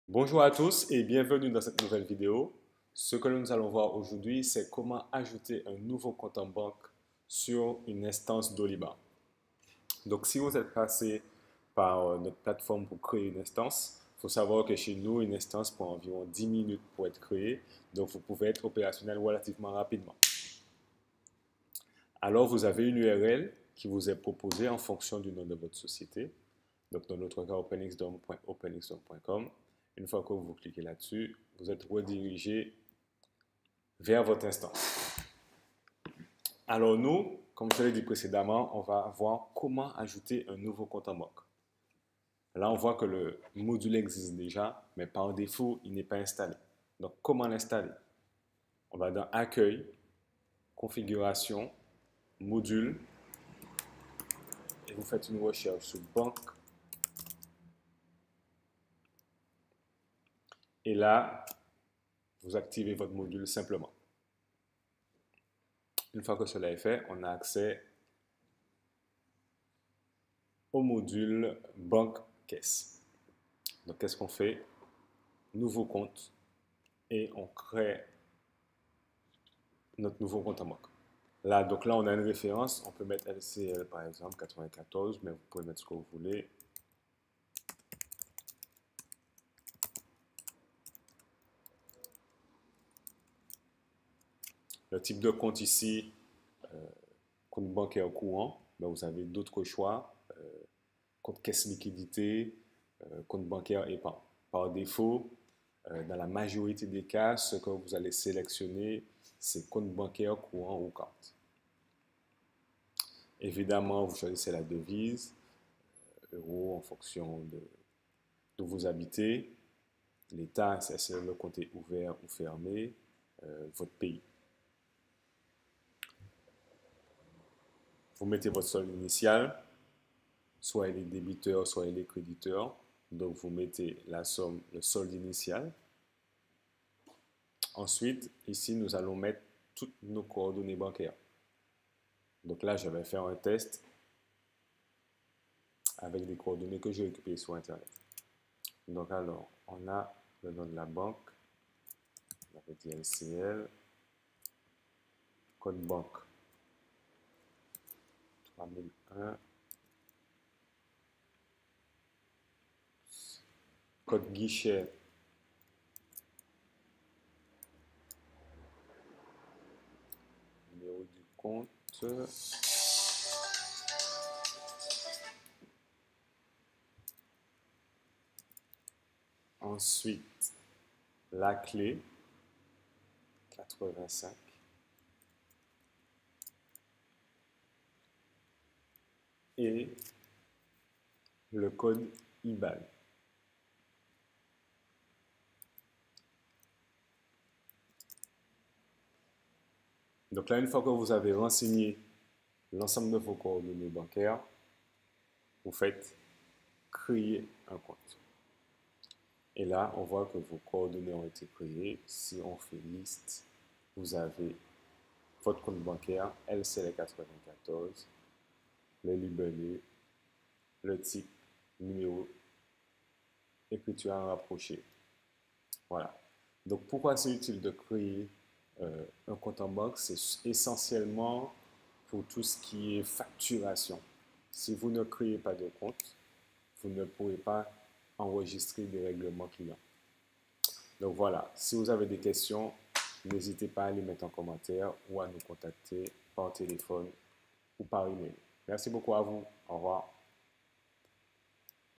Bonjour à tous et bienvenue dans cette nouvelle vidéo. Ce que nous allons voir aujourd'hui, c'est comment ajouter un nouveau compte en banque sur une instance d'Oliba. Donc, si vous êtes passé par notre plateforme pour créer une instance, il faut savoir que chez nous, une instance prend environ 10 minutes pour être créée. Donc, vous pouvez être opérationnel relativement rapidement. Alors, vous avez une URL qui vous est proposée en fonction du nom de votre société. Donc, dans notre cas, openxdom.openxdom.com. Une fois que vous cliquez là-dessus, vous êtes redirigé vers votre instance. Alors nous, comme je l'ai dit précédemment, on va voir comment ajouter un nouveau compte en banque. Là, on voit que le module existe déjà, mais par défaut, il n'est pas installé. Donc, comment l'installer? On va dans Accueil, Configuration, Module, et vous faites une recherche sur Banque. Et là, vous activez votre module simplement. Une fois que cela est fait, on a accès au module banque-caisse. Donc, qu'est-ce qu'on fait? Nouveau compte et on crée notre nouveau compte en banque. Là, donc là, on a une référence. On peut mettre LCL par exemple, 94, mais vous pouvez mettre ce que vous voulez. Le type de compte ici, compte bancaire courant, ben vous avez d'autres choix. Compte caisse liquidité, compte bancaire épargne. Par défaut, dans la majorité des cas, ce que vous allez sélectionner, c'est compte bancaire courant ou carte. Évidemment, vous choisissez la devise, euro en fonction de où vous habitez, l'État, c'est le compte est ouvert ou fermé, votre pays. Vous mettez votre solde initial, soit il est débiteur, soit il est créditeur. Donc vous mettez la somme, le solde initial. Ensuite, ici, nous allons mettre toutes nos coordonnées bancaires. Donc là, je vais faire un test avec des coordonnées que j'ai récupérées sur Internet. Donc alors, on a le nom de la banque, on avait dit LCL, code banque 3001, code guichet numéro du compte. Ensuite, la clé 85. Et le code IBAN. Donc là, une fois que vous avez renseigné l'ensemble de vos coordonnées bancaires, vous faites créer un compte. Et là, on voit que vos coordonnées ont été créées. Si on fait liste, vous avez votre compte bancaire, LCL94, le libellé, le type, numéro, écriture à rapprocher. Voilà. Donc, pourquoi c'est utile de créer un compte en banque? C'est essentiellement pour tout ce qui est facturation. Si vous ne créez pas de compte, vous ne pourrez pas enregistrer des règlements clients. Donc voilà, si vous avez des questions, n'hésitez pas à les mettre en commentaire ou à nous contacter par téléphone ou par email. Merci beaucoup à vous. Au revoir.